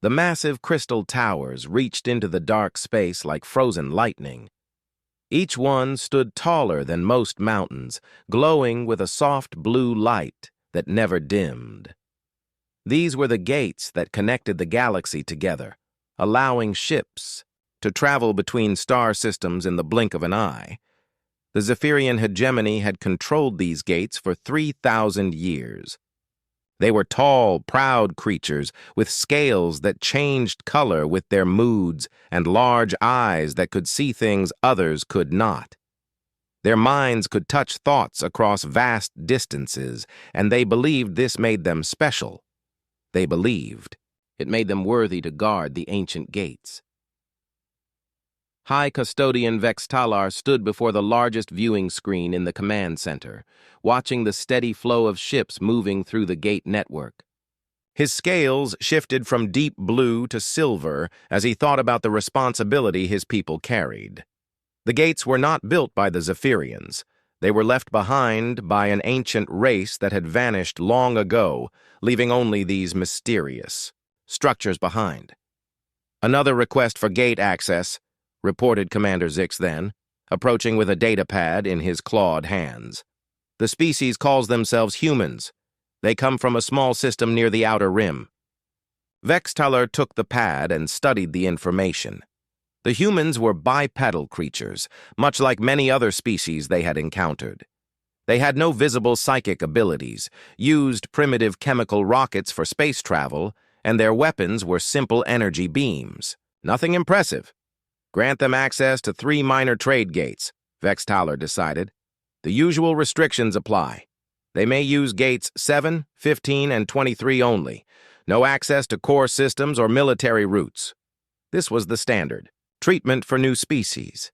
The massive crystal towers reached into the dark space like frozen lightning. Each one stood taller than most mountains, glowing with a soft blue light that never dimmed. These were the gates that connected the galaxy together, allowing ships to travel between star systems in the blink of an eye. The Zephyrian hegemony had controlled these gates for 3,000 years. They were tall, proud creatures with scales that changed color with their moods and large eyes that could see things others could not. Their minds could touch thoughts across vast distances, and they believed this made them special. They believed it made them worthy to guard the ancient gates. High Custodian Vex Talar stood before the largest viewing screen in the command center, watching the steady flow of ships moving through the gate network. His scales shifted from deep blue to silver as he thought about the responsibility his people carried. The gates were not built by the Zephyrians. They were left behind by an ancient race that had vanished long ago, leaving only these mysterious structures behind. "Another request for gate access," reported Commander Zix then, approaching with a data pad in his clawed hands. "The species calls themselves humans. They come from a small system near the outer rim." Vextaler took the pad and studied the information. The humans were bipedal creatures, much like many other species they had encountered. They had no visible psychic abilities, used primitive chemical rockets for space travel, and their weapons were simple energy beams. Nothing impressive. Grant them access to 3 minor trade gates, Vextaler decided. The usual restrictions apply. They may use gates 7, 15, and 23 only. No access to core systems or military routes. This was the standard treatment for new species.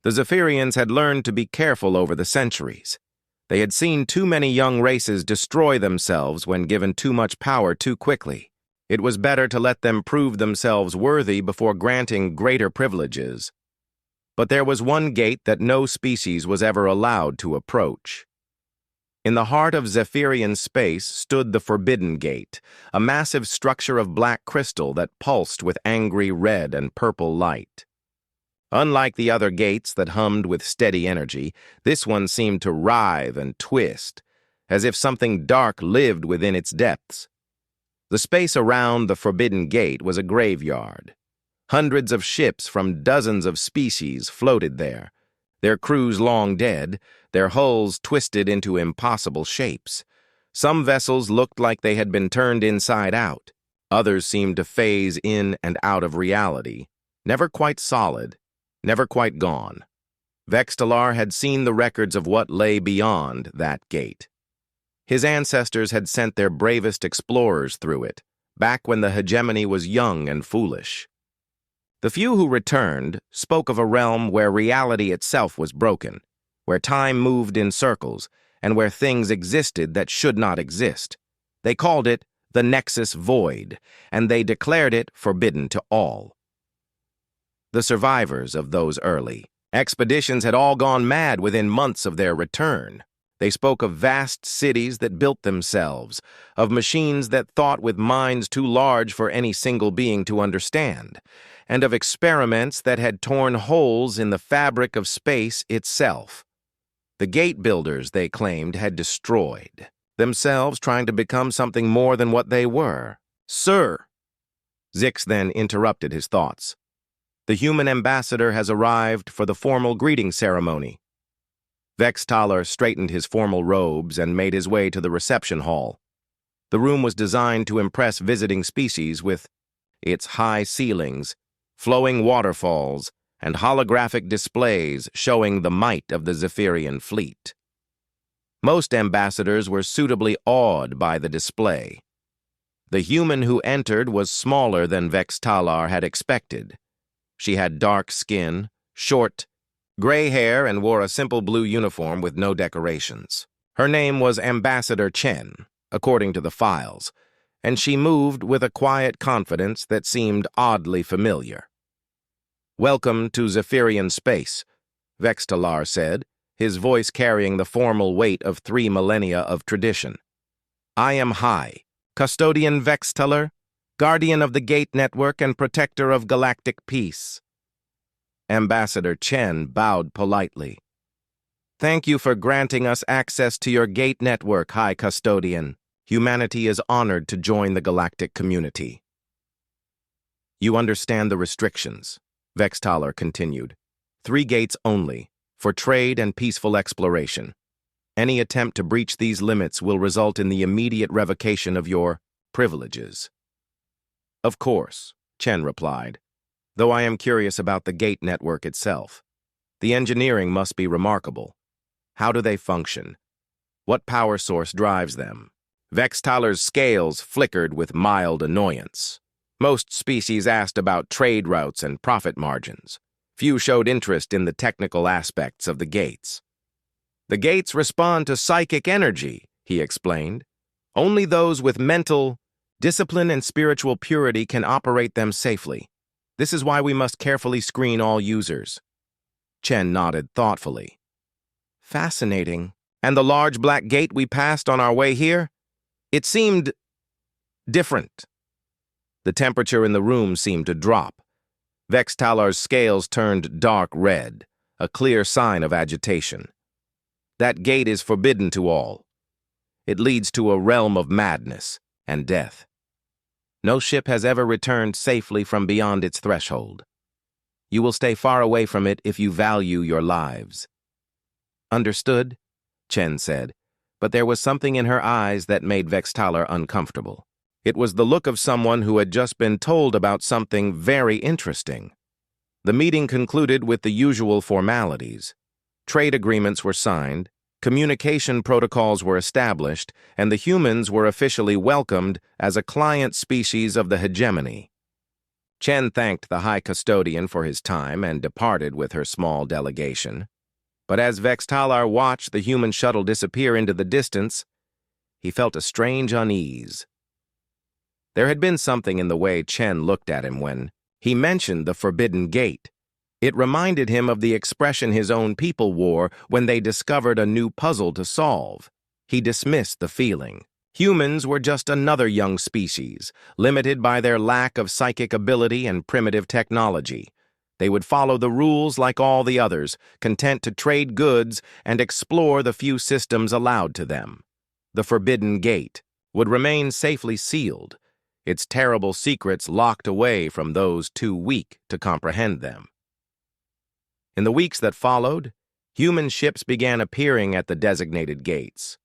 The Zephyrians had learned to be careful over the centuries. They had seen too many young races destroy themselves when given too much power too quickly. It was better to let them prove themselves worthy before granting greater privileges. But there was one gate that no species was ever allowed to approach. In the heart of Zephyrian space stood the Forbidden Gate, a massive structure of black crystal that pulsed with angry red and purple light. Unlike the other gates that hummed with steady energy, this one seemed to writhe and twist, as if something dark lived within its depths. The space around the Forbidden Gate was a graveyard. Hundreds of ships from dozens of species floated there, their crews long dead, their hulls twisted into impossible shapes. Some vessels looked like they had been turned inside out. Others seemed to phase in and out of reality, never quite solid, never quite gone. Vextalar had seen the records of what lay beyond that gate. His ancestors had sent their bravest explorers through it, back when the hegemony was young and foolish. The few who returned spoke of a realm where reality itself was broken, where time moved in circles, and where things existed that should not exist. They called it the Nexus Void, and they declared it forbidden to all. The survivors of those early expeditions had all gone mad within months of their return. They spoke of vast cities that built themselves, of machines that thought with minds too large for any single being to understand, and of experiments that had torn holes in the fabric of space itself. The gate builders, they claimed, had destroyed themselves, trying to become something more than what they were. "Sir," Zix then interrupted his thoughts. "The human ambassador has arrived for the formal greeting ceremony." Vextaler straightened his formal robes and made his way to the reception hall. The room was designed to impress visiting species with its high ceilings, flowing waterfalls, and holographic displays showing the might of the Zephyrian fleet. Most ambassadors were suitably awed by the display. The human who entered was smaller than Vextalar had expected. She had dark skin, short, gray hair, and wore a simple blue uniform with no decorations. Her name was Ambassador Chen, according to the files, and she moved with a quiet confidence that seemed oddly familiar. "Welcome to Zephyrian space," Vextalar said, his voice carrying the formal weight of 3 millennia of tradition. "I am High Custodian Vextalar, guardian of the Gate Network and protector of galactic peace. Ambassador Chen bowed politely. Thank you for granting us access to your Gate Network, High Custodian. Humanity is honored to join the galactic community. You understand the restrictions, Vextaler continued. 3 gates only, for trade and peaceful exploration. Any attempt to breach these limits will result in the immediate revocation of your privileges. Of course, Chen replied, though I am curious about the Gate Network itself. The engineering must be remarkable. How do they function? What power source drives them? Vextaler's scales flickered with mild annoyance. Most species asked about trade routes and profit margins. Few showed interest in the technical aspects of the gates. The gates respond to psychic energy, he explained. Only those with mental, discipline, and spiritual purity can operate them safely. This is why we must carefully screen all users. Chen nodded thoughtfully. Fascinating. And the large black gate we passed on our way here? It seemed different. The temperature in the room seemed to drop. Vextalar's scales turned dark red, a clear sign of agitation. That gate is forbidden to all. It leads to a realm of madness and death. No ship has ever returned safely from beyond its threshold. You will stay far away from it if you value your lives. Understood, Chen said, but there was something in her eyes that made Vextaler uncomfortable. It was the look of someone who had just been told about something very interesting. The meeting concluded with the usual formalities. Trade agreements were signed, communication protocols were established, and the humans were officially welcomed as a client species of the hegemony. Chen thanked the High Custodian for his time and departed with her small delegation. But as Vextalar watched the human shuttle disappear into the distance, he felt a strange unease. There had been something in the way Chen looked at him when he mentioned the Forbidden Gate. It reminded him of the expression his own people wore when they discovered a new puzzle to solve. He dismissed the feeling. Humans were just another young species, limited by their lack of psychic ability and primitive technology. They would follow the rules like all the others, content to trade goods and explore the few systems allowed to them. The Forbidden Gate would remain safely sealed, its terrible secrets locked away from those too weak to comprehend them. In the weeks that followed, human ships began appearing at the designated gates.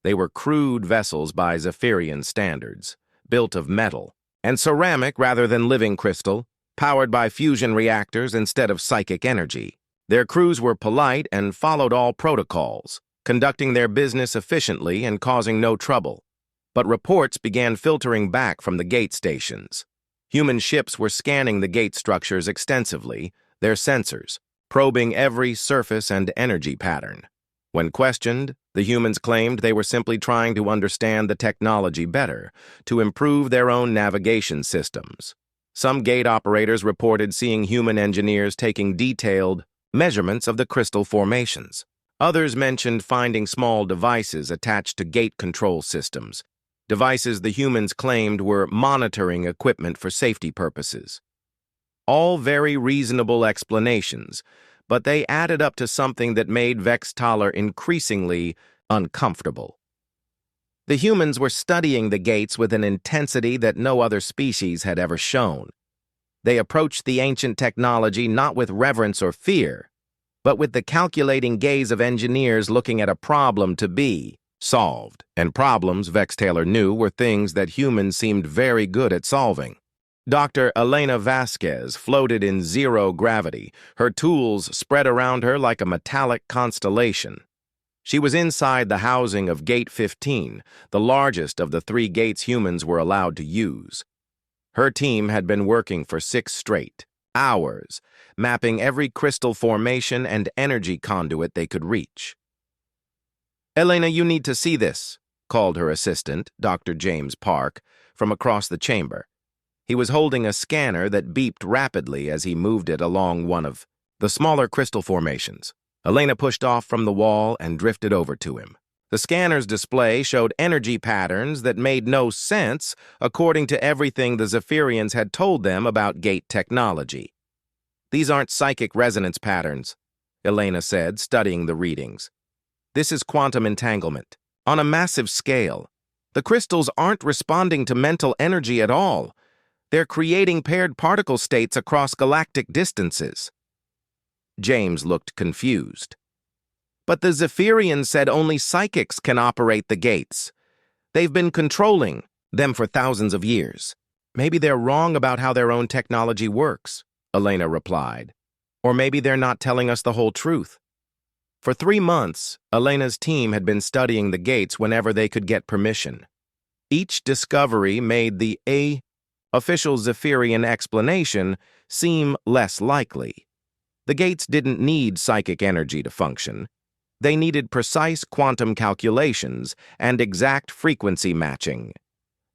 They were crude vessels by Zephyrian standards, built of metal and ceramic rather than living crystal, powered by fusion reactors instead of psychic energy. Their crews were polite and followed all protocols, conducting their business efficiently and causing no trouble. But reports began filtering back from the gate stations. Human ships were scanning the gate structures extensively, their sensors, probing every surface and energy pattern. When questioned, the humans claimed they were simply trying to understand the technology better, to improve their own navigation systems. Some gate operators reported seeing human engineers taking detailed measurements of the crystal formations. Others mentioned finding small devices attached to gate control systems, devices the humans claimed were monitoring equipment for safety purposes. All very reasonable explanations, but they added up to something that made Vextaler increasingly uncomfortable. The humans were studying the gates with an intensity that no other species had ever shown. They approached the ancient technology not with reverence or fear, but with the calculating gaze of engineers looking at a problem to be solved. And problems, Vextaler knew, were things that humans seemed very good at solving. Dr. Elena Vasquez floated in zero gravity, her tools spread around her like a metallic constellation. She was inside the housing of Gate 15, the largest of the 3 gates humans were allowed to use. Her team had been working for 6 straight hours, mapping every crystal formation and energy conduit they could reach. "Elena, you need to see this," called her assistant, Dr. James Park, from across the chamber. He was holding a scanner that beeped rapidly as he moved it along one of the smaller crystal formations. Elena pushed off from the wall and drifted over to him. The scanner's display showed energy patterns that made no sense according to everything the Zephyrians had told them about gate technology. "These aren't psychic resonance patterns," Elena said, studying the readings. "This is quantum entanglement. On a massive scale. The crystals aren't responding to mental energy at all. They're creating paired particle states across galactic distances." James looked confused. "But the Zephyrians said only psychics can operate the gates. They've been controlling them for thousands of years." "Maybe they're wrong about how their own technology works," Elena replied. "Or maybe they're not telling us the whole truth." For 3 months, Elena's team had been studying the gates whenever they could get permission. Each discovery made the official Zephyrian explanation seem less likely. The gates didn't need psychic energy to function. They needed precise quantum calculations and exact frequency matching.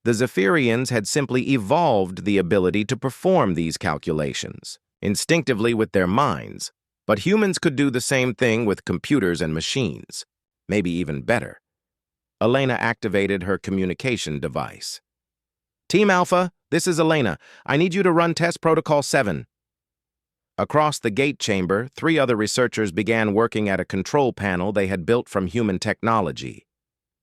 The Zephyrians had simply evolved the ability to perform these calculations, instinctively with their minds, but humans could do the same thing with computers and machines, maybe even better. Elena activated her communication device. "Team Alpha, this is Elena. I need you to run Test Protocol 7. Across the gate chamber, 3 other researchers began working at a control panel they had built from human technology.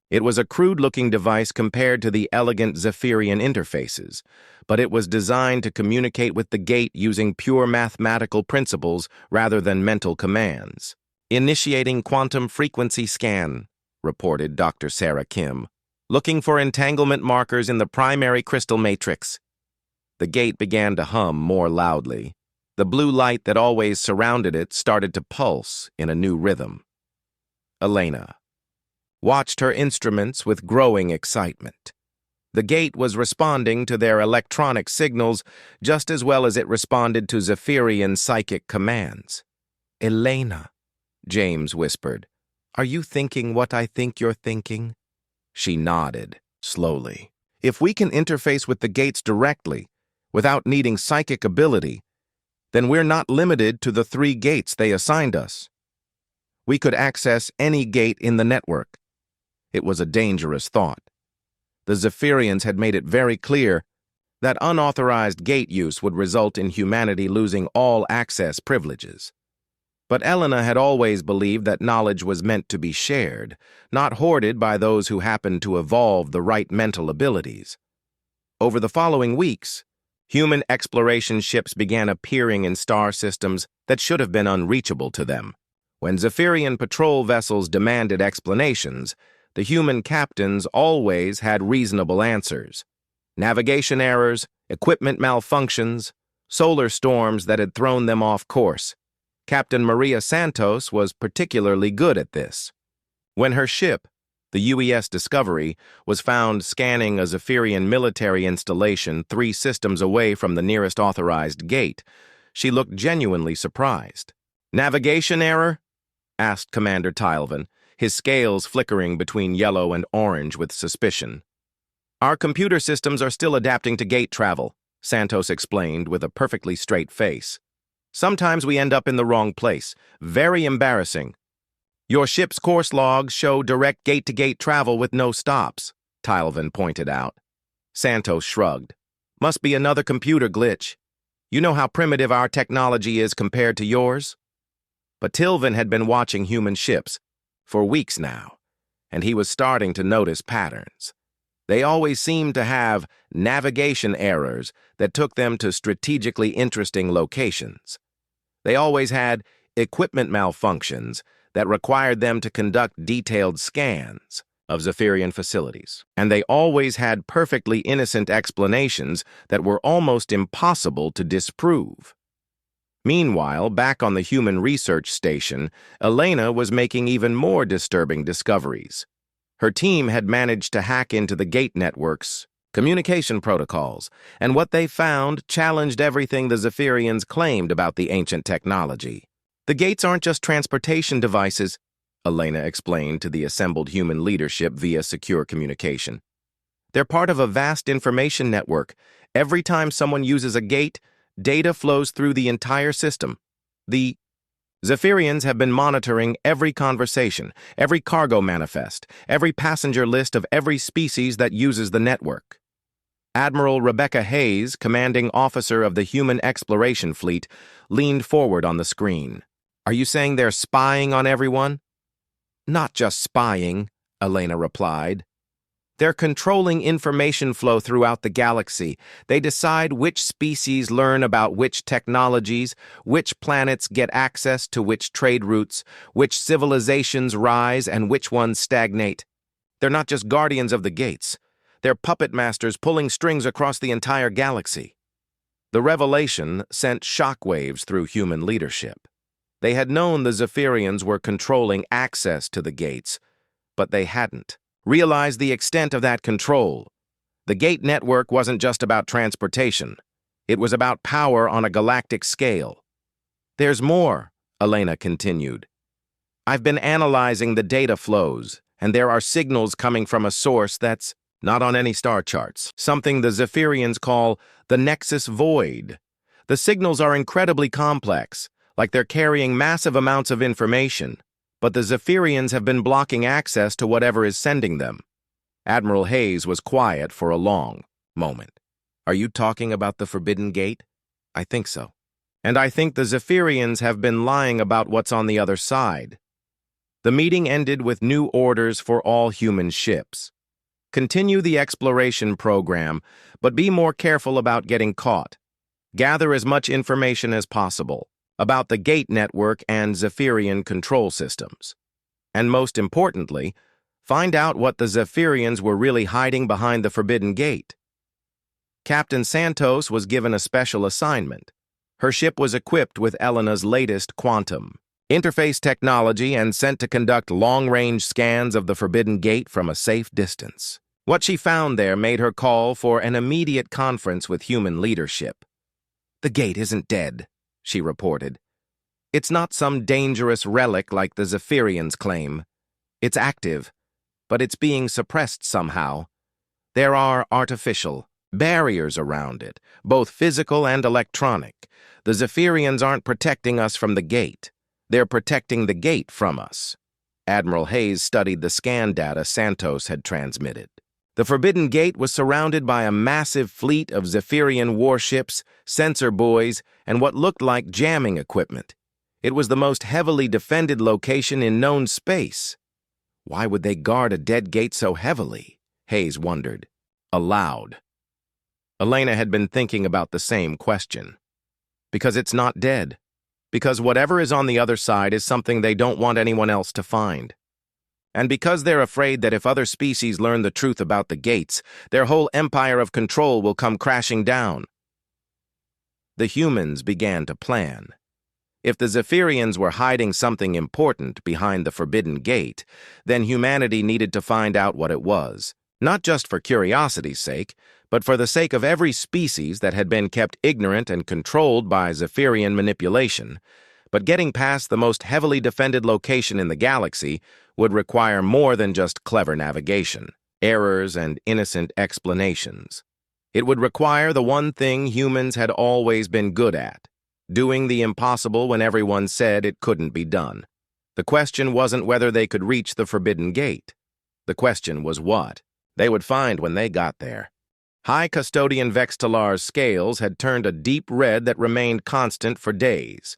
It was a crude-looking device compared to the elegant Zephyrian interfaces, but it was designed to communicate with the gate using pure mathematical principles rather than mental commands. "Initiating quantum frequency scan," reported Dr. Sarah Kim. "Looking for entanglement markers in the primary crystal matrix." The gate began to hum more loudly. The blue light that always surrounded it started to pulse in a new rhythm. Elena watched her instruments with growing excitement. The gate was responding to their electronic signals just as well as it responded to Zephyrian psychic commands. "Elena," James whispered, "are you thinking what I think you're thinking?" She nodded, slowly. "If we can interface with the gates directly, without needing psychic ability, then we're not limited to the 3 gates they assigned us. We could access any gate in the network." It was a dangerous thought. The Zephyrians had made it very clear that unauthorized gate use would result in humanity losing all access privileges. But Elena had always believed that knowledge was meant to be shared, not hoarded by those who happened to evolve the right mental abilities. Over the following weeks, human exploration ships began appearing in star systems that should have been unreachable to them. When Zephyrian patrol vessels demanded explanations, the human captains always had reasonable answers. Navigation errors, equipment malfunctions, solar storms that had thrown them off course. Captain Maria Santos was particularly good at this. When her ship, the UES Discovery, was found scanning a Zephyrian military installation 3 systems away from the nearest authorized gate, she looked genuinely surprised. "Navigation error?" asked Commander Tylvan, his scales flickering between yellow and orange with suspicion. "Our computer systems are still adapting to gate travel," Santos explained with a perfectly straight face. "Sometimes we end up in the wrong place. Very embarrassing." "Your ship's course logs show direct gate-to-gate travel with no stops," Tylvan pointed out. Santos shrugged. "Must be another computer glitch. You know how primitive our technology is compared to yours?" But Tylvan had been watching human ships for weeks now, and he was starting to notice patterns. They always seemed to have navigation errors that took them to strategically interesting locations. They always had equipment malfunctions that required them to conduct detailed scans of Zephyrian facilities. And they always had perfectly innocent explanations that were almost impossible to disprove. Meanwhile, back on the human research station, Elena was making even more disturbing discoveries. Her team had managed to hack into the gate network's communication protocols, and what they found challenged everything the Zephyrians claimed about the ancient technology. "The gates aren't just transportation devices," Elena explained to the assembled human leadership via secure communication. "They're part of a vast information network. Every time someone uses a gate, data flows through the entire system. The Zephyrians have been monitoring every conversation, every cargo manifest, every passenger list of every species that uses the network. Admiral Rebecca Hayes, commanding officer of the Human Exploration Fleet, leaned forward on the screen. "Are you saying they're spying on everyone?" "Not just spying," Elena replied. "They're controlling information flow throughout the galaxy. They decide which species learn about which technologies, which planets get access to which trade routes, which civilizations rise and which ones stagnate. They're not just guardians of the gates. They're puppet masters pulling strings across the entire galaxy." The revelation sent shockwaves through human leadership. They had known the Zephyrians were controlling access to the gates, but they hadn't realized the extent of that control. The gate network wasn't just about transportation. It was about power on a galactic scale. "There's more," Elena continued. "I've been analyzing the data flows, and there are signals coming from a source that's not on any star charts, something the Zephyrians call the Nexus Void. The signals are incredibly complex, like they're carrying massive amounts of information, but the Zephyrians have been blocking access to whatever is sending them." Admiral Hayes was quiet for a long moment. "Are you talking about the Forbidden Gate?" "I think so. And I think the Zephyrians have been lying about what's on the other side." The meeting ended with new orders for all human ships. "Continue the exploration program, but be more careful about getting caught. Gather as much information as possible about the gate network and Zephyrian control systems. And most importantly, find out what the Zephyrians were really hiding behind the Forbidden Gate." Captain Santos was given a special assignment. Her ship was equipped with Elena's latest quantum interface technology and sent to conduct long-range scans of the Forbidden Gate from a safe distance. What she found there made her call for an immediate conference with human leadership. "The gate isn't dead," she reported. "It's not some dangerous relic like the Zephyrians claim. It's active, but it's being suppressed somehow. There are artificial barriers around it, both physical and electronic. The Zephyrians aren't protecting us from the gate. They're protecting the gate from us." Admiral Hayes studied the scan data Santos had transmitted. The Forbidden Gate was surrounded by a massive fleet of Zephyrian warships, sensor buoys, and what looked like jamming equipment. It was the most heavily defended location in known space. Why would they guard a dead gate so heavily? Hayes wondered, aloud. Elena had been thinking about the same question. Because it's not dead. Because whatever is on the other side is something they don't want anyone else to find. And because they're afraid that if other species learn the truth about the gates, their whole empire of control will come crashing down. The humans began to plan. If the Zephyrians were hiding something important behind the Forbidden Gate, then humanity needed to find out what it was, not just for curiosity's sake, but for the sake of every species that had been kept ignorant and controlled by Zephyrian manipulation. But getting past the most heavily defended location in the galaxy would require more than just clever navigation, errors, and innocent explanations. It would require the one thing humans had always been good at, doing the impossible when everyone said it couldn't be done. The question wasn't whether they could reach the Forbidden Gate. The question was what they would find when they got there. High Custodian Vextalar's scales had turned a deep red that remained constant for days.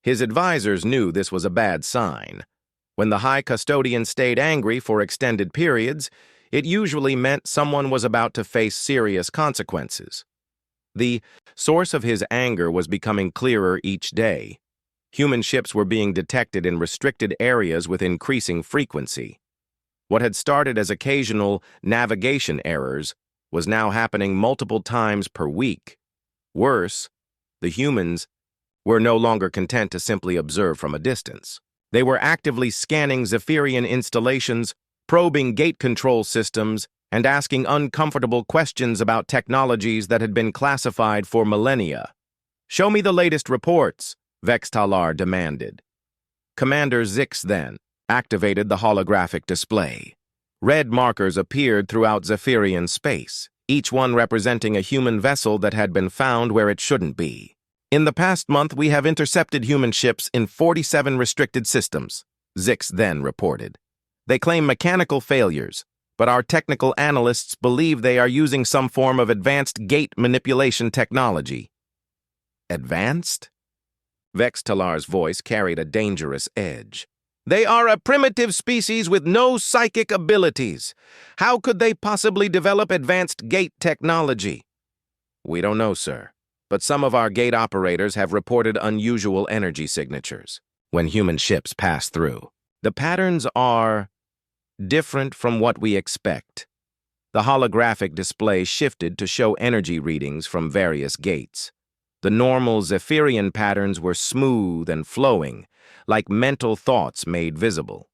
His advisors knew this was a bad sign. When the High Custodian stayed angry for extended periods, it usually meant someone was about to face serious consequences. The source of his anger was becoming clearer each day. Human ships were being detected in restricted areas with increasing frequency. What had started as occasional navigation errors was now happening multiple times per week. Worse, the humans were no longer content to simply observe from a distance. They were actively scanning Zephyrian installations, probing gate control systems, and asking uncomfortable questions about technologies that had been classified for millennia. "Show me the latest reports," Vextalar demanded. Commander Zix then activated the holographic display. Red markers appeared throughout Zephyrian space, each one representing a human vessel that had been found where it shouldn't be. In the past month, we have intercepted human ships in 47 restricted systems, Zix then reported. They claim mechanical failures, but our technical analysts believe they are using some form of advanced gate manipulation technology. Advanced? Vextalar's voice carried a dangerous edge. They are a primitive species with no psychic abilities. How could they possibly develop advanced gate technology? We don't know, sir, but some of our gate operators have reported unusual energy signatures when human ships pass through. The patterns are different from what we expect. The holographic display shifted to show energy readings from various gates. The normal Zephyrian patterns were smooth and flowing, like mental thoughts made visible.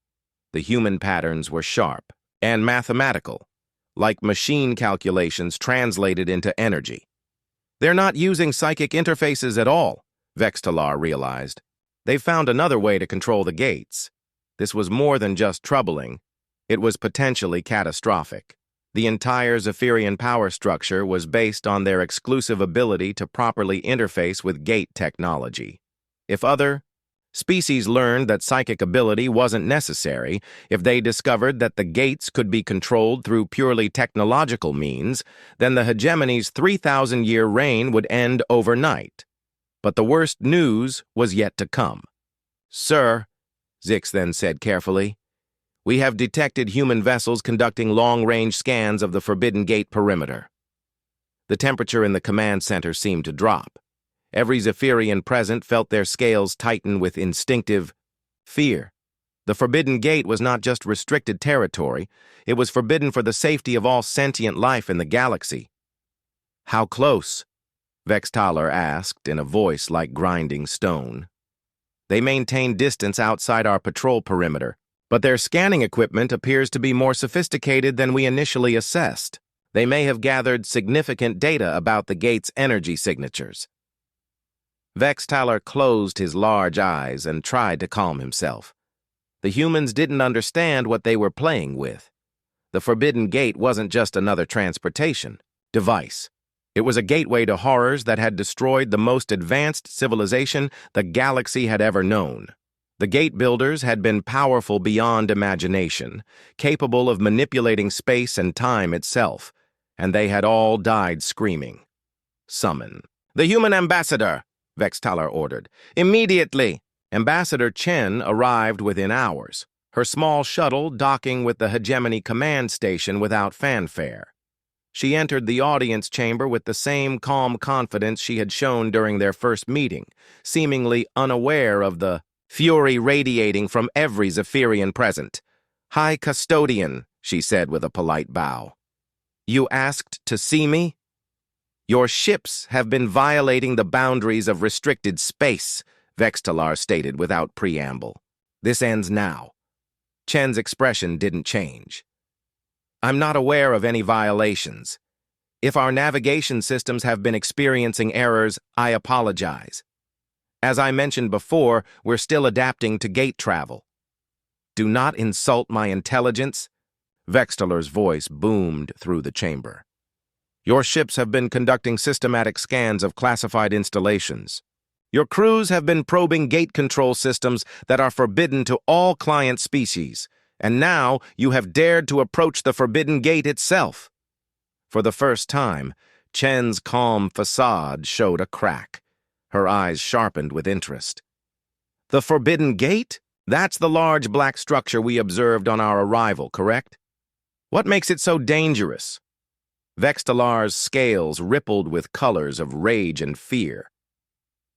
The human patterns were sharp and mathematical, like machine calculations translated into energy. They're not using psychic interfaces at all, Vextalar realized. They found another way to control the gates. This was more than just troubling. It was potentially catastrophic. The entire Zephyrian power structure was based on their exclusive ability to properly interface with gate technology. If other species learned that psychic ability wasn't necessary, if they discovered that the gates could be controlled through purely technological means, then the hegemony's 3,000-year reign would end overnight. But the worst news was yet to come. Sir, Zix then said carefully, we have detected human vessels conducting long-range scans of the Forbidden Gate perimeter. The temperature in the command center seemed to drop. Every Zephyrian present felt their scales tighten with instinctive fear. The Forbidden Gate was not just restricted territory, it was forbidden for the safety of all sentient life in the galaxy. How close? Vextalar asked in a voice like grinding stone. They maintain distance outside our patrol perimeter, but their scanning equipment appears to be more sophisticated than we initially assessed. They may have gathered significant data about the gate's energy signatures. Vextalar closed his large eyes and tried to calm himself. The humans didn't understand what they were playing with. The Forbidden Gate wasn't just another transportation device. It was a gateway to horrors that had destroyed the most advanced civilization the galaxy had ever known. The gate builders had been powerful beyond imagination, capable of manipulating space and time itself, and they had all died screaming. Summon. The human ambassador, Vextalar ordered. Immediately! Ambassador Chen arrived within hours, her small shuttle docking with the Hegemony command station without fanfare. She entered the audience chamber with the same calm confidence she had shown during their first meeting, seemingly unaware of the fury radiating from every Zephyrian present. High Custodian, she said with a polite bow. You asked to see me? Your ships have been violating the boundaries of restricted space, Vextalar stated without preamble. This ends now. Chen's expression didn't change. I'm not aware of any violations. If our navigation systems have been experiencing errors, I apologize. As I mentioned before, we're still adapting to gate travel. Do not insult my intelligence, Vextalar's voice boomed through the chamber. Your ships have been conducting systematic scans of classified installations. Your crews have been probing gate control systems that are forbidden to all client species, and now you have dared to approach the Forbidden Gate itself. For the first time, Chen's calm facade showed a crack. Her eyes sharpened with interest. The Forbidden Gate? That's the large black structure we observed on our arrival, correct? What makes it so dangerous? Vextalar's scales rippled with colors of rage and fear.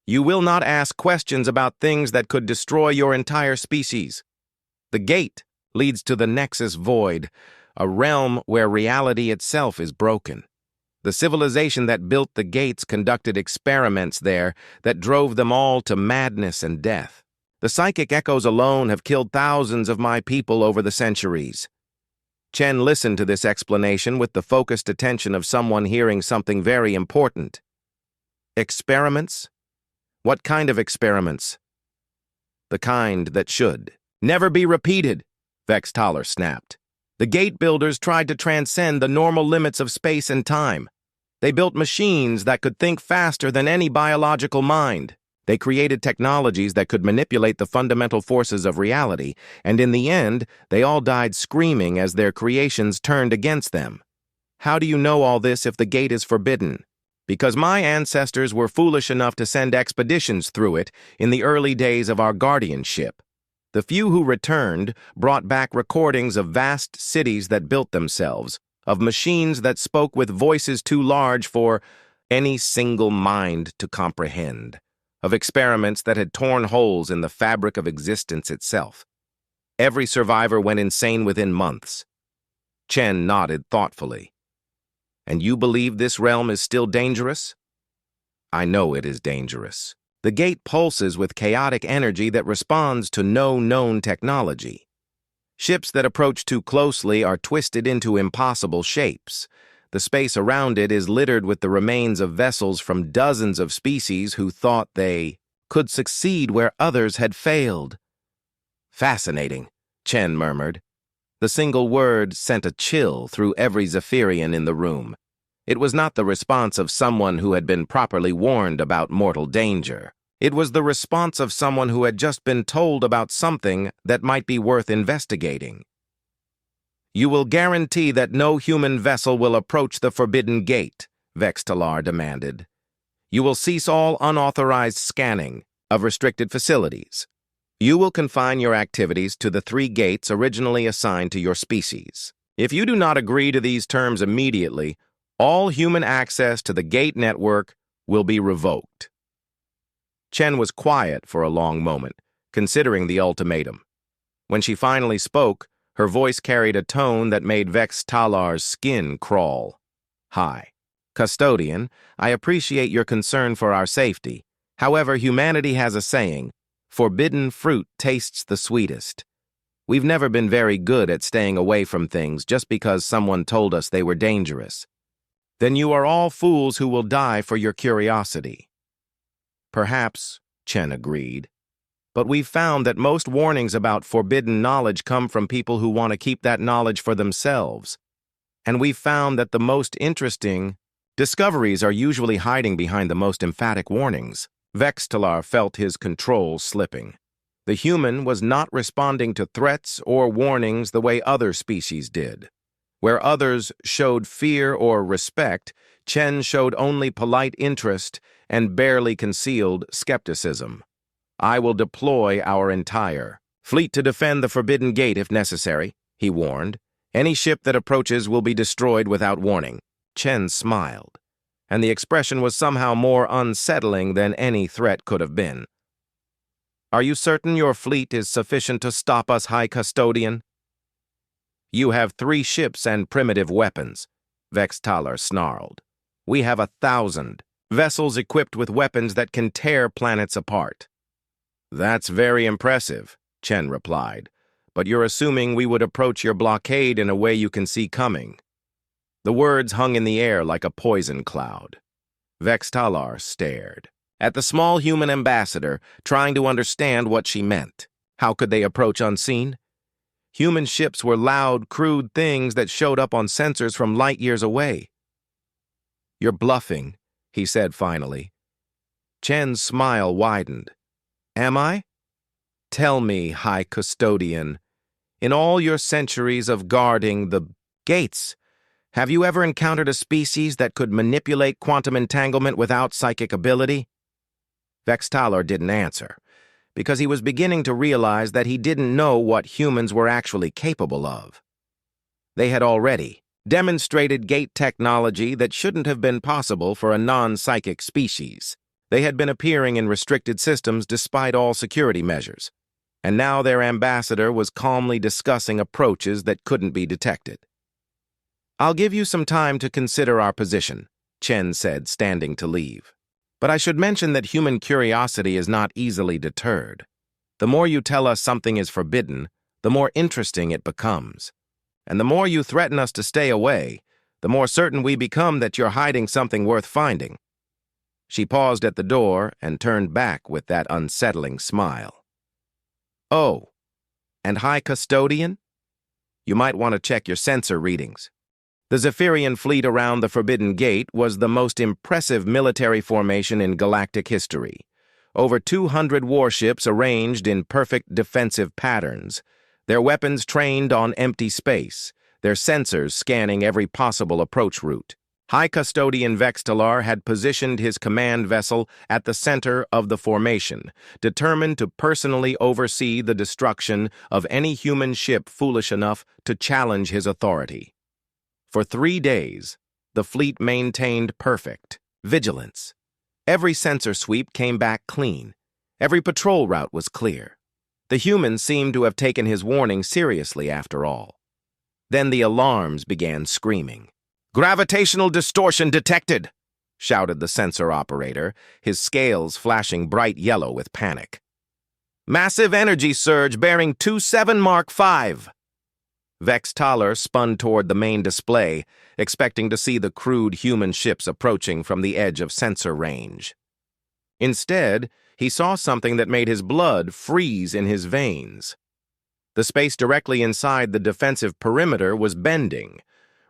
You will not ask questions about things that could destroy your entire species. The gate leads to the Nexus Void, a realm where reality itself is broken. The civilization that built the gates conducted experiments there that drove them all to madness and death. The psychic echoes alone have killed thousands of my people over the centuries. Chen listened to this explanation with the focused attention of someone hearing something very important. Experiments? What kind of experiments? The kind that should never be repeated, Vextalar snapped. The gate builders tried to transcend the normal limits of space and time. They built machines that could think faster than any biological mind. They created technologies that could manipulate the fundamental forces of reality, and in the end, they all died screaming as their creations turned against them. How do you know all this if the gate is forbidden? Because my ancestors were foolish enough to send expeditions through it in the early days of our guardianship. The few who returned brought back recordings of vast cities that built themselves, of machines that spoke with voices too large for any single mind to comprehend, of experiments that had torn holes in the fabric of existence itself. Every survivor went insane within months. Chen nodded thoughtfully. And you believe this realm is still dangerous? I know it is dangerous. The gate pulses with chaotic energy that responds to no known technology. Ships that approach too closely are twisted into impossible shapes. The space around it is littered with the remains of vessels from dozens of species who thought they could succeed where others had failed. Fascinating, Chen murmured. The single word sent a chill through every Zephyrian in the room. It was not the response of someone who had been properly warned about mortal danger. It was the response of someone who had just been told about something that might be worth investigating. You will guarantee that no human vessel will approach the forbidden gate, Vextalar demanded. You will cease all unauthorized scanning of restricted facilities. You will confine your activities to the 3 gates originally assigned to your species. If you do not agree to these terms immediately, all human access to the gate network will be revoked. Chen was quiet for a long moment, considering the ultimatum. When she finally spoke, her voice carried a tone that made Vextalar's skin crawl. Hi. Custodian, I appreciate your concern for our safety. However, humanity has a saying, forbidden fruit tastes the sweetest. We've never been very good at staying away from things just because someone told us they were dangerous. Then you are all fools who will die for your curiosity. Perhaps, Chen agreed. But we've found that most warnings about forbidden knowledge come from people who want to keep that knowledge for themselves. And we've found that the most interesting discoveries are usually hiding behind the most emphatic warnings. Vextalar felt his control slipping. The human was not responding to threats or warnings the way other species did. Where others showed fear or respect, Chen showed only polite interest and barely concealed skepticism. I will deploy our entire fleet to defend the Forbidden Gate if necessary, he warned. Any ship that approaches will be destroyed without warning. Chen smiled, and the expression was somehow more unsettling than any threat could have been. Are you certain your fleet is sufficient to stop us, High Custodian? You have 3 ships and primitive weapons, Vextalar snarled. We have 1,000 vessels equipped with weapons that can tear planets apart. That's very impressive, Chen replied, but you're assuming we would approach your blockade in a way you can see coming. The words hung in the air like a poison cloud. Vextalar stared at the small human ambassador, trying to understand what she meant. How could they approach unseen? Human ships were loud, crude things that showed up on sensors from light years away. You're bluffing, he said finally. Chen's smile widened. Am I? Tell me, High Custodian, in all your centuries of guarding the gates, have you ever encountered a species that could manipulate quantum entanglement without psychic ability? Vextalar didn't answer, because he was beginning to realize that he didn't know what humans were actually capable of. They had already demonstrated gate technology that shouldn't have been possible for a non-psychic species. They had been appearing in restricted systems despite all security measures, and now their ambassador was calmly discussing approaches that couldn't be detected. I'll give you some time to consider our position, Chen said, standing to leave. But I should mention that human curiosity is not easily deterred. The more you tell us something is forbidden, the more interesting it becomes. And the more you threaten us to stay away, the more certain we become that you're hiding something worth finding. She paused at the door and turned back with that unsettling smile. Oh, and High Custodian? You might want to check your sensor readings. The Zephyrian fleet around the Forbidden Gate was the most impressive military formation in galactic history. Over 200 warships arranged in perfect defensive patterns, their weapons trained on empty space, their sensors scanning every possible approach route. High Custodian Vextalar had positioned his command vessel at the center of the formation, determined to personally oversee the destruction of any human ship foolish enough to challenge his authority. For 3 days, the fleet maintained perfect vigilance. Every sensor sweep came back clean. Every patrol route was clear. The humans seemed to have taken his warning seriously after all. Then the alarms began screaming. "Gravitational distortion detected!" shouted the sensor operator, his scales flashing bright yellow with panic. "Massive energy surge bearing 27 Mark 5. Vextalar spun toward the main display, expecting to see the crude human ships approaching from the edge of sensor range. Instead, he saw something that made his blood freeze in his veins. The space directly inside the defensive perimeter was bending.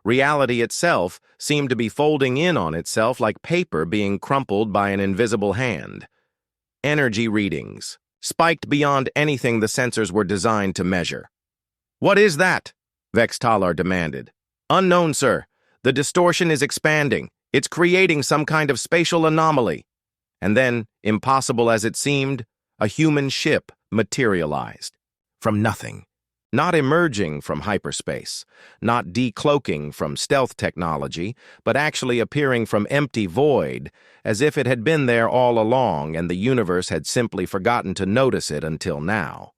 Reality itself seemed to be folding in on itself like paper being crumpled by an invisible hand. Energy readings spiked beyond anything the sensors were designed to measure. "What is that?" Vextalar demanded. "Unknown, sir. The distortion is expanding. It's creating some kind of spatial anomaly." And then, impossible as it seemed, a human ship materialized. From nothing. Not emerging from hyperspace, not decloaking from stealth technology, but actually appearing from empty void, as if it had been there all along and the universe had simply forgotten to notice it until now.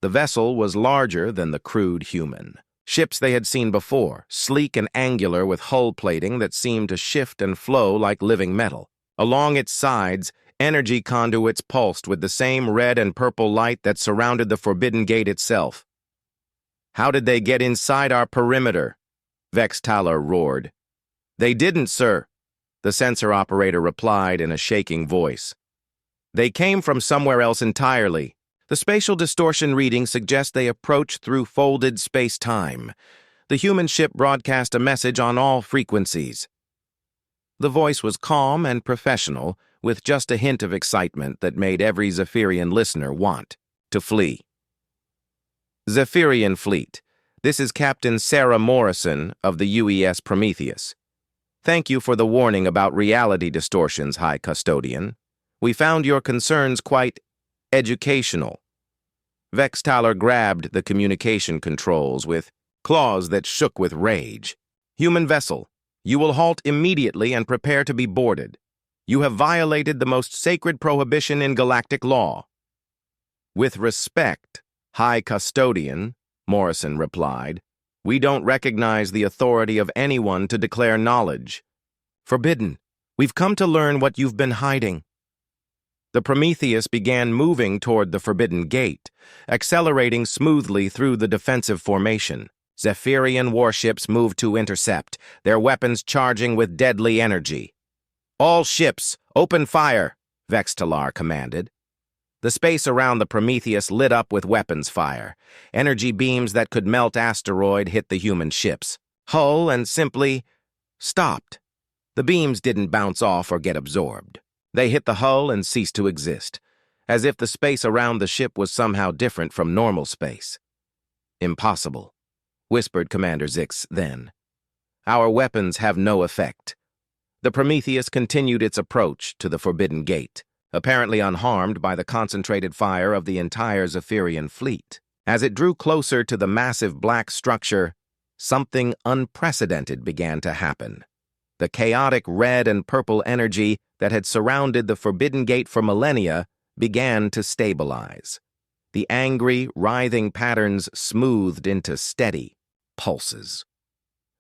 The vessel was larger than the crude human. Ships they had seen before, sleek and angular with hull plating that seemed to shift and flow like living metal. Along its sides, energy conduits pulsed with the same red and purple light that surrounded the Forbidden Gate itself. "How did they get inside our perimeter?" Vextalar roared. "They didn't, sir," the sensor operator replied in a shaking voice. "They came from somewhere else entirely. The spatial distortion reading suggests they approached through folded space-time. The human ship broadcast a message on all frequencies." The voice was calm and professional, with just a hint of excitement that made every Zephyrian listener want to flee. "Zephyrian Fleet, this is Captain Sarah Morrison of the UES Prometheus. Thank you for the warning about reality distortions, High Custodian. We found your concerns quite educational." Vextalar grabbed the communication controls with claws that shook with rage. "Human vessel, you will halt immediately and prepare to be boarded. You have violated the most sacred prohibition in galactic law." "With respect, High Custodian," Morrison replied, "we don't recognize the authority of anyone to declare knowledge. Forbidden. We've come to learn what you've been hiding." The Prometheus began moving toward the Forbidden Gate, accelerating smoothly through the defensive formation. Zephyrian warships moved to intercept, their weapons charging with deadly energy. "All ships, open fire," Vextalar commanded. The space around the Prometheus lit up with weapons fire. Energy beams that could melt asteroid hit the human ships. Hull and simply stopped. The beams didn't bounce off or get absorbed. They hit the hull and ceased to exist, as if the space around the ship was somehow different from normal space. "Impossible," whispered Commander Zix then. "Our weapons have no effect." The Prometheus continued its approach to the Forbidden Gate, apparently unharmed by the concentrated fire of the entire Zephyrian fleet. As it drew closer to the massive black structure, something unprecedented began to happen. The chaotic red and purple energy that had surrounded the Forbidden Gate for millennia began to stabilize. The angry, writhing patterns smoothed into steady pulses.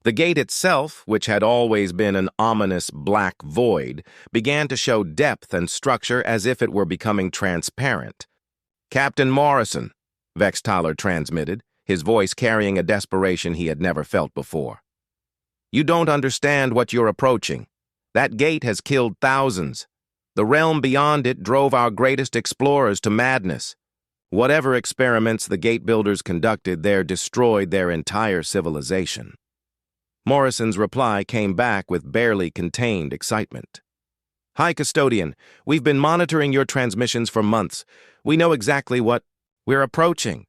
The gate itself, which had always been an ominous black void, began to show depth and structure as if it were becoming transparent. "Captain Morrison," Vextalar transmitted, his voice carrying a desperation he had never felt before. "You don't understand what you're approaching. That gate has killed thousands. The realm beyond it drove our greatest explorers to madness. Whatever experiments the gate builders conducted there destroyed their entire civilization." Morrison's reply came back with barely contained excitement. "Hi, Custodian. We've been monitoring your transmissions for months. We know exactly what we're approaching,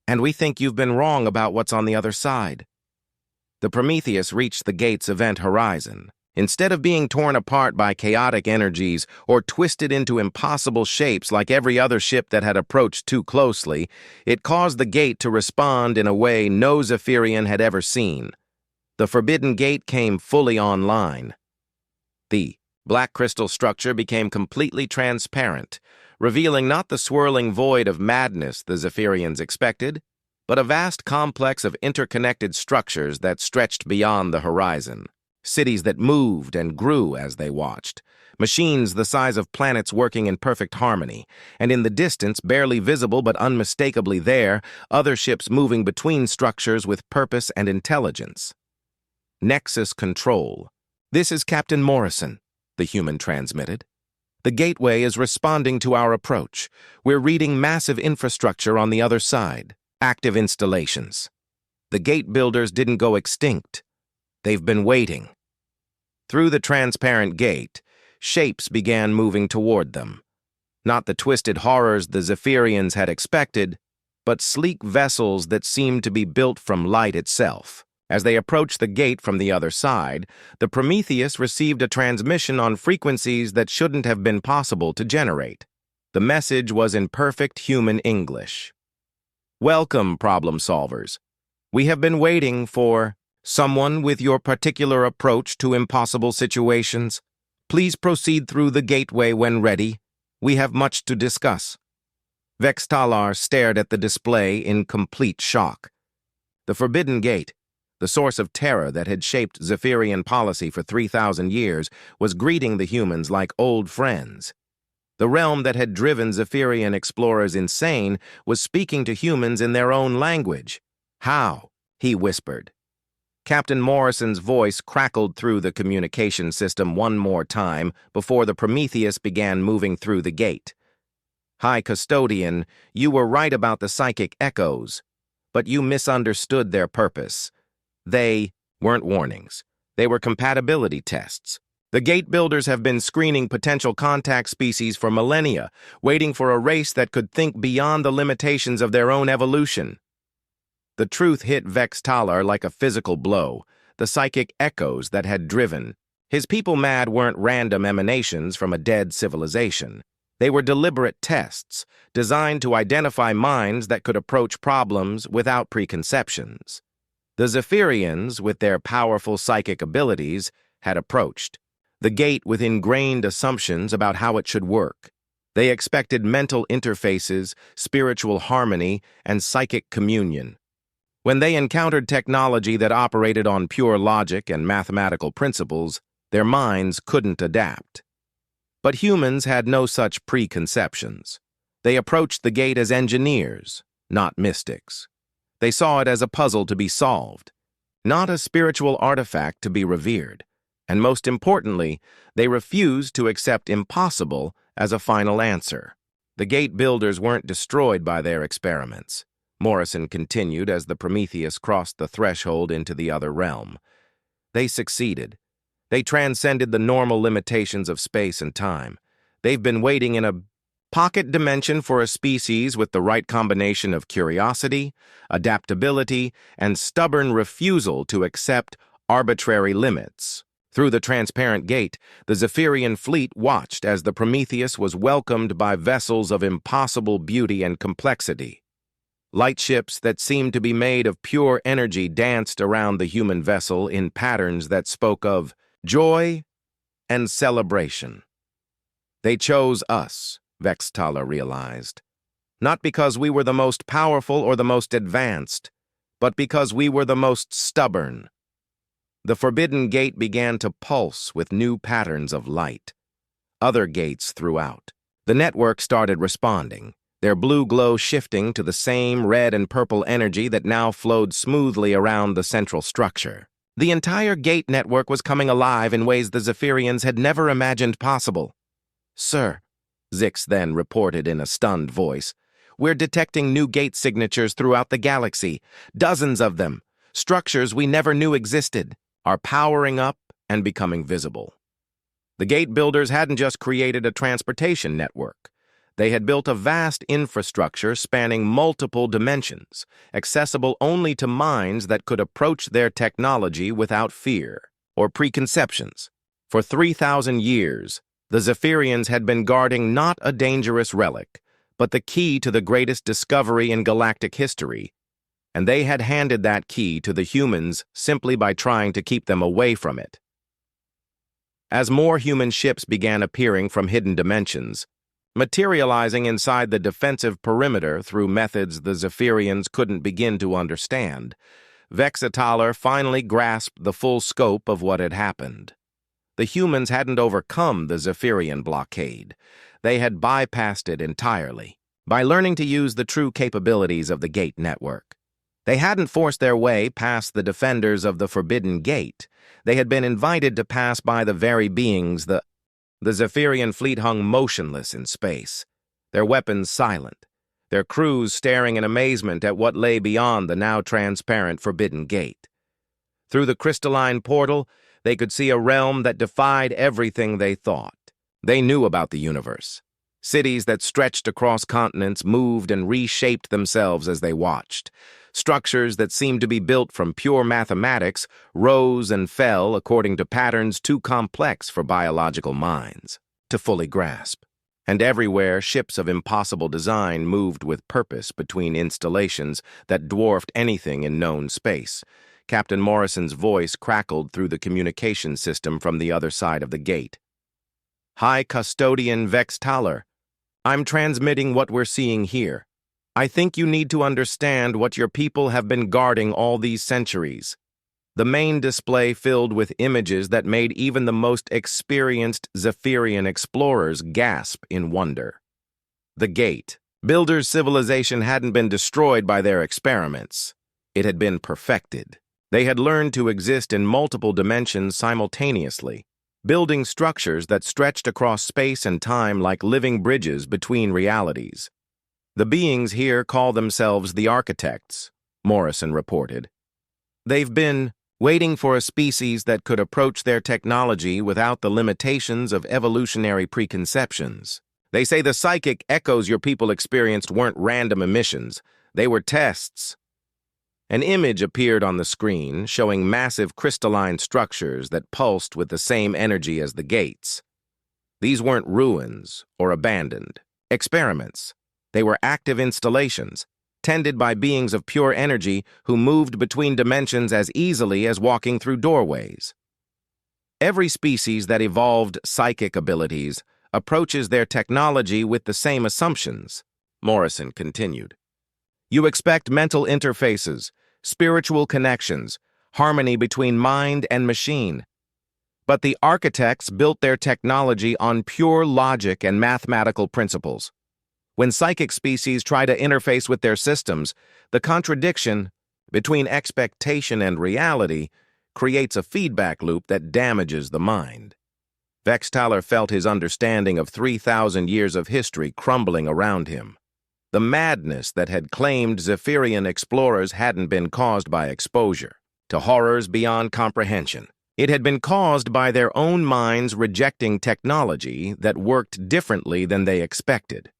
and we think you've been wrong about what's on the other side." The Prometheus reached the gate's event horizon. Instead of being torn apart by chaotic energies or twisted into impossible shapes like every other ship that had approached too closely, it caused the gate to respond in a way no Zephyrian had ever seen. The Forbidden Gate came fully online. The black crystal structure became completely transparent, revealing not the swirling void of madness the Zephyrians expected, but a vast complex of interconnected structures that stretched beyond the horizon. Cities that moved and grew as they watched, machines the size of planets working in perfect harmony, and in the distance, barely visible but unmistakably there, other ships moving between structures with purpose and intelligence. Nexus Control. "This is Captain Morrison," the human transmitted. "The gateway is responding to our approach. We're reading massive infrastructure on the other side. Active installations. The gate builders didn't go extinct. They've been waiting." Through the transparent gate, shapes began moving toward them. Not the twisted horrors the Zephyrians had expected, but sleek vessels that seemed to be built from light itself. As they approached the gate from the other side, the Prometheus received a transmission on frequencies that shouldn't have been possible to generate. The message was in perfect human English. "Welcome, problem solvers. We have been waiting for someone with your particular approach to impossible situations. Please proceed through the gateway when ready. We have much to discuss." Vextalar stared at the display in complete shock. The Forbidden Gate, the source of terror that had shaped Zephyrian policy for 3,000 years, was greeting the humans like old friends. The realm that had driven Zephyrian explorers insane was speaking to humans in their own language. "How?" he whispered. Captain Morrison's voice crackled through the communication system one more time before the Prometheus began moving through the gate. "Hi, Custodian, you were right about the psychic echoes, but you misunderstood their purpose. They weren't warnings. They were compatibility tests. The gate builders have been screening potential contact species for millennia, waiting for a race that could think beyond the limitations of their own evolution." The truth hit Vextalar like a physical blow. The psychic echoes that had driven his people mad weren't random emanations from a dead civilization. They were deliberate tests, designed to identify minds that could approach problems without preconceptions. The Zephyrians, with their powerful psychic abilities, had approached the gate with ingrained assumptions about how it should work. They expected mental interfaces, spiritual harmony, and psychic communion. When they encountered technology that operated on pure logic and mathematical principles, their minds couldn't adapt. But humans had no such preconceptions. They approached the gate as engineers, not mystics. They saw it as a puzzle to be solved, not a spiritual artifact to be revered. And most importantly, they refused to accept impossible as a final answer. The gate builders weren't destroyed by their experiments, Morrison continued as the Prometheus crossed the threshold into the other realm. They succeeded. They transcended the normal limitations of space and time. They've been waiting in a pocket dimension for a species with the right combination of curiosity, adaptability, and stubborn refusal to accept arbitrary limits. Through the transparent gate, the Zephyrian fleet watched as the Prometheus was welcomed by vessels of impossible beauty and complexity. Lightships that seemed to be made of pure energy danced around the human vessel in patterns that spoke of joy and celebration. They chose us, Vextala realized, not because we were the most powerful or the most advanced, but because we were the most stubborn. The Forbidden Gate began to pulse with new patterns of light. Other gates throughout. The network started responding, their blue glow shifting to the same red and purple energy that now flowed smoothly around the central structure. The entire gate network was coming alive in ways the Zephyrians had never imagined possible. "Sir," Zix then reported in a stunned voice, "we're detecting new gate signatures throughout the galaxy, dozens of them, structures we never knew existed. are powering up and becoming visible. The gate builders hadn't just created a transportation network. They had built a vast infrastructure spanning multiple dimensions, accessible only to minds that could approach their technology without fear or preconceptions. For 3,000 years, the Zephyrians had been guarding not a dangerous relic, but the key to the greatest discovery in galactic history, and they had handed that key to the humans simply by trying to keep them away from it. As more human ships began appearing from hidden dimensions, materializing inside the defensive perimeter through methods the Zephyrians couldn't begin to understand, Vexitaler finally grasped the full scope of what had happened. The humans hadn't overcome the Zephyrian blockade. They had bypassed it entirely by learning to use the true capabilities of the gate network. They hadn't forced their way past the defenders of the Forbidden Gate. They had been invited to pass by the very beings the Zephyrian fleet hung motionless in space, their weapons silent, their crews staring in amazement at what lay beyond the now transparent Forbidden Gate. Through the crystalline portal, they could see a realm that defied everything they thought. They knew about the universe. Cities that stretched across continents moved and reshaped themselves as they watched. Structures that seemed to be built from pure mathematics rose and fell according to patterns too complex for biological minds to fully grasp. And everywhere, ships of impossible design moved with purpose between installations that dwarfed anything in known space. Captain Morrison's voice crackled through the communication system from the other side of the gate. "High Custodian Vexitaler, I'm transmitting what we're seeing here. I think you need to understand what your people have been guarding all these centuries." The main display filled with images that made even the most experienced Zephyrian explorers gasp in wonder. The gate. Builders' civilization hadn't been destroyed by their experiments. It had been perfected. They had learned to exist in multiple dimensions simultaneously, building structures that stretched across space and time like living bridges between realities. "The beings here call themselves the architects," Morrison reported. "They've been waiting for a species that could approach their technology without the limitations of evolutionary preconceptions. They say the psychic echoes your people experienced weren't random emissions. They were tests." An image appeared on the screen, showing massive crystalline structures that pulsed with the same energy as the gates. These weren't ruins or abandoned experiments. They were active installations, tended by beings of pure energy who moved between dimensions as easily as walking through doorways. Every species that evolved psychic abilities approaches their technology with the same assumptions, Morrison continued. You expect mental interfaces, spiritual connections, harmony between mind and machine. But the architects built their technology on pure logic and mathematical principles. When psychic species try to interface with their systems, the contradiction between expectation and reality creates a feedback loop that damages the mind. Vexitaler felt his understanding of 3,000 years of history crumbling around him. The madness that had claimed Zephyrian explorers hadn't been caused by exposure to horrors beyond comprehension. It had been caused by their own minds rejecting technology that worked differently than they expected.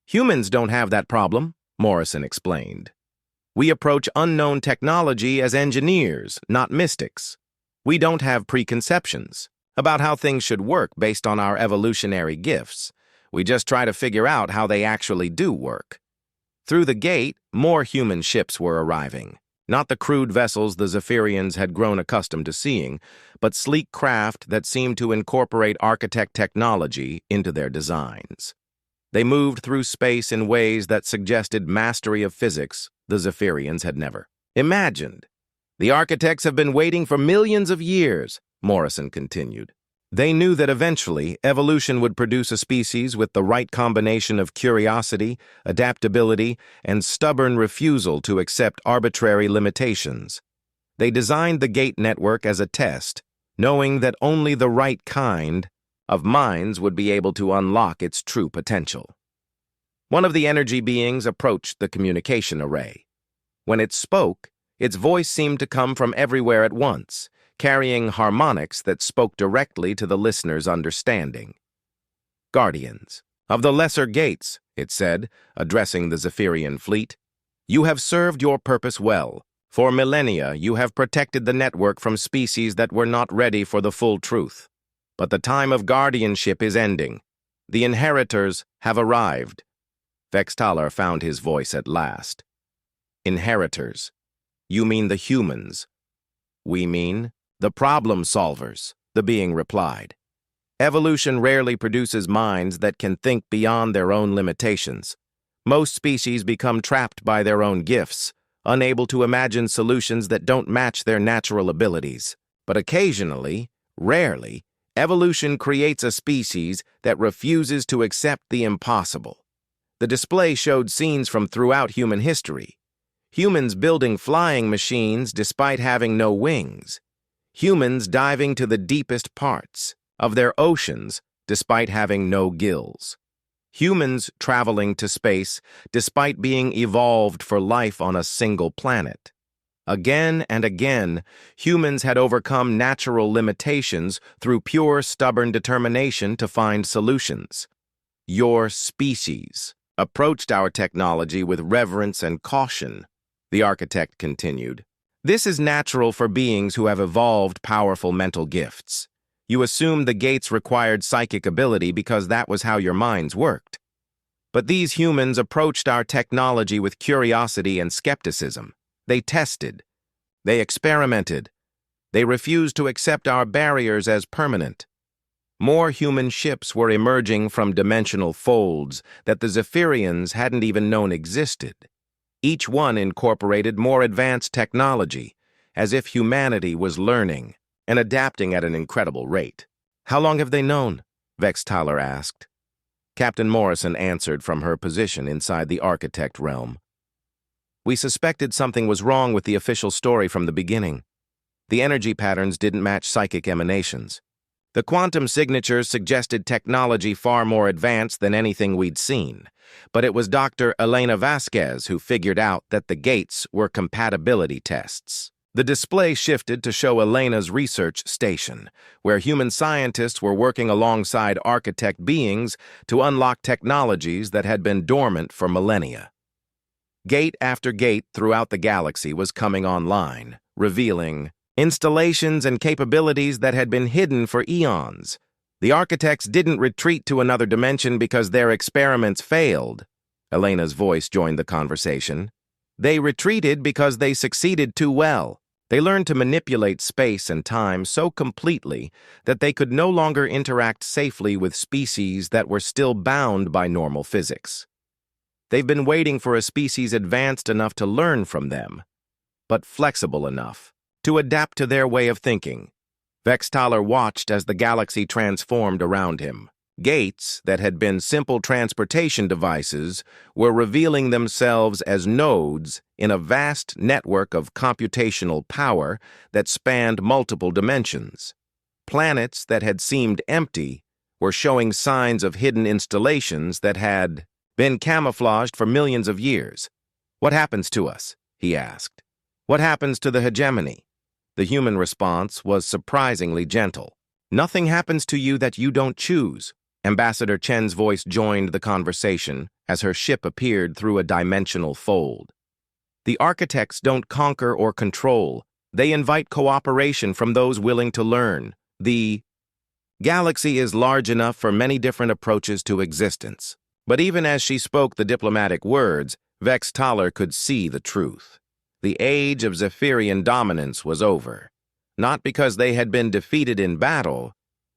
Humans don't have that problem, Morrison explained. We approach unknown technology as engineers, not mystics. We don't have preconceptions about how things should work based on our evolutionary gifts. We just try to figure out how they actually do work. Through the gate, more human ships were arriving. Not the crude vessels the Zephyrians had grown accustomed to seeing, but sleek craft that seemed to incorporate architect technology into their designs. They moved through space in ways that suggested mastery of physics the Zephyrians had never imagined. The architects have been waiting for millions of years, Morrison continued. They knew that eventually evolution would produce a species with the right combination of curiosity, adaptability, and stubborn refusal to accept arbitrary limitations. They designed the gate network as a test, knowing that only the right kind of minds would be able to unlock its true potential. One of the energy beings approached the communication array. When it spoke, its voice seemed to come from everywhere at once, carrying harmonics that spoke directly to the listener's understanding. "Guardians of the lesser gates," it said, addressing the Zephyrian fleet, "you have served your purpose well. For millennia, you have protected the network from species that were not ready for the full truth. But the time of guardianship is ending. The inheritors have arrived." Vextalar found his voice at last. "Inheritors? You mean the humans?" "We mean the problem solvers," the being replied. "Evolution rarely produces minds that can think beyond their own limitations. Most species become trapped by their own gifts, unable to imagine solutions that don't match their natural abilities. But occasionally, rarely, evolution creates a species that refuses to accept the impossible." The display showed scenes from throughout human history. Humans building flying machines despite having no wings. Humans diving to the deepest parts of their oceans despite having no gills. Humans traveling to space despite being evolved for life on a single planet. Again and again, humans had overcome natural limitations through pure, stubborn determination to find solutions. "Your species approached our technology with reverence and caution," the architect continued. "This is natural for beings who have evolved powerful mental gifts. You assumed the gates required psychic ability because that was how your minds worked. But these humans approached our technology with curiosity and skepticism. They tested. They experimented. They refused to accept our barriers as permanent. More human ships were emerging from dimensional folds that the Zephyrians hadn't even known existed. Each one incorporated more advanced technology, as if humanity was learning and adapting at an incredible rate." "How long have they known?" Vextalar asked. Captain Morrison answered from her position inside the architect realm. "We suspected something was wrong with the official story from the beginning. The energy patterns didn't match psychic emanations. The quantum signatures suggested technology far more advanced than anything we'd seen. But it was Dr. Elena Vasquez who figured out that the gates were compatibility tests." The display shifted to show Elena's research station, where human scientists were working alongside architect beings to unlock technologies that had been dormant for millennia. Gate after gate throughout the galaxy was coming online, revealing installations and capabilities that had been hidden for eons. The architects didn't retreat to another dimension because their experiments failed. Elena's voice joined the conversation. They retreated because they succeeded too well. They learned to manipulate space and time so completely that they could no longer interact safely with species that were still bound by normal physics. They've been waiting for a species advanced enough to learn from them, but flexible enough to adapt to their way of thinking. Vextalar watched as the galaxy transformed around him. Gates that had been simple transportation devices were revealing themselves as nodes in a vast network of computational power that spanned multiple dimensions. Planets that had seemed empty were showing signs of hidden installations that had been camouflaged for millions of years. "What happens to us?" he asked. "What happens to the hegemony?" The human response was surprisingly gentle. "Nothing happens to you that you don't choose." Ambassador Chen's voice joined the conversation as her ship appeared through a dimensional fold. "The architects don't conquer or control. They invite cooperation from those willing to learn. The galaxy is large enough for many different approaches to existence." But even as she spoke the diplomatic words, Vextalar could see the truth. The age of Zephyrian dominance was over, not because they had been defeated in battle,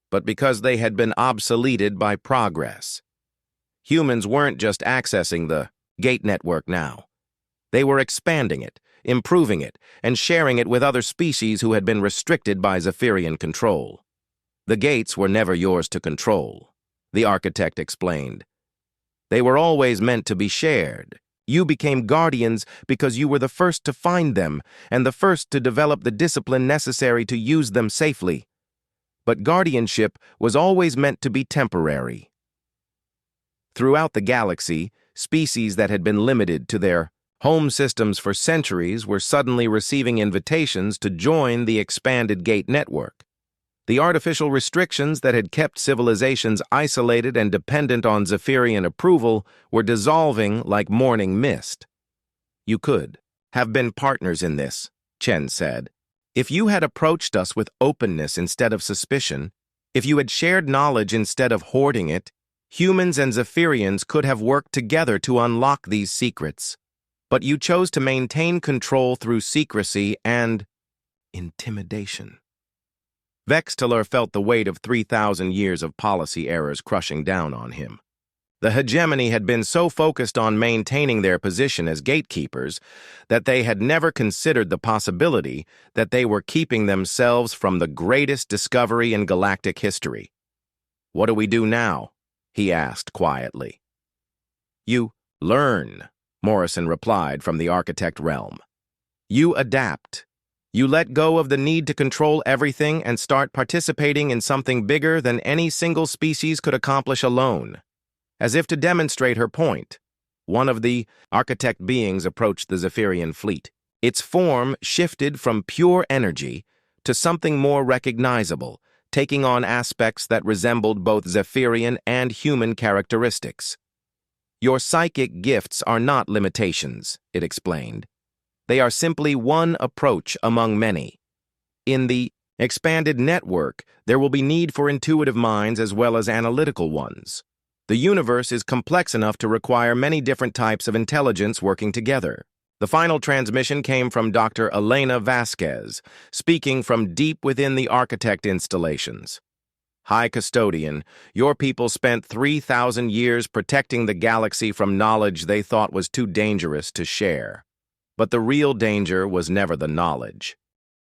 but because they had been obsoleted by progress. Humans weren't just accessing the gate network now. They were expanding it, improving it, and sharing it with other species who had been restricted by Zephyrian control. "The gates were never yours to control," the architect explained. "They were always meant to be shared. You became guardians because you were the first to find them and the first to develop the discipline necessary to use them safely. But guardianship was always meant to be temporary." Throughout the galaxy, species that had been limited to their Home systems for centuries were suddenly receiving invitations to join the expanded gate network. The artificial restrictions that had kept civilizations isolated and dependent on Zephyrian approval were dissolving like morning mist. "You could have been partners in this," Chen said. "If you had approached us with openness instead of suspicion, if you had shared knowledge instead of hoarding it, humans and Zephyrians could have worked together to unlock these secrets. But you chose to maintain control through secrecy and intimidation." Vextler felt the weight of 3,000 years of policy errors crushing down on him. The hegemony had been so focused on maintaining their position as gatekeepers that they had never considered the possibility that they were keeping themselves from the greatest discovery in galactic history. "What do we do now?" he asked quietly. "You learn," Morrison replied from the architect realm. "You adapt. You let go of the need to control everything and start participating in something bigger than any single species could accomplish alone." As if to demonstrate her point, one of the architect beings approached the Zephyrian fleet. Its form shifted from pure energy to something more recognizable, taking on aspects that resembled both Zephyrian and human characteristics. "Your psychic gifts are not limitations," it explained. "They are simply one approach among many. In the expanded network, there will be need for intuitive minds as well as analytical ones. The universe is complex enough to require many different types of intelligence working together." The final transmission came from Dr. Elena Vasquez, speaking from deep within the architect installations. "High Custodian, your people spent 3,000 years protecting the galaxy from knowledge they thought was too dangerous to share. But the real danger was never the knowledge.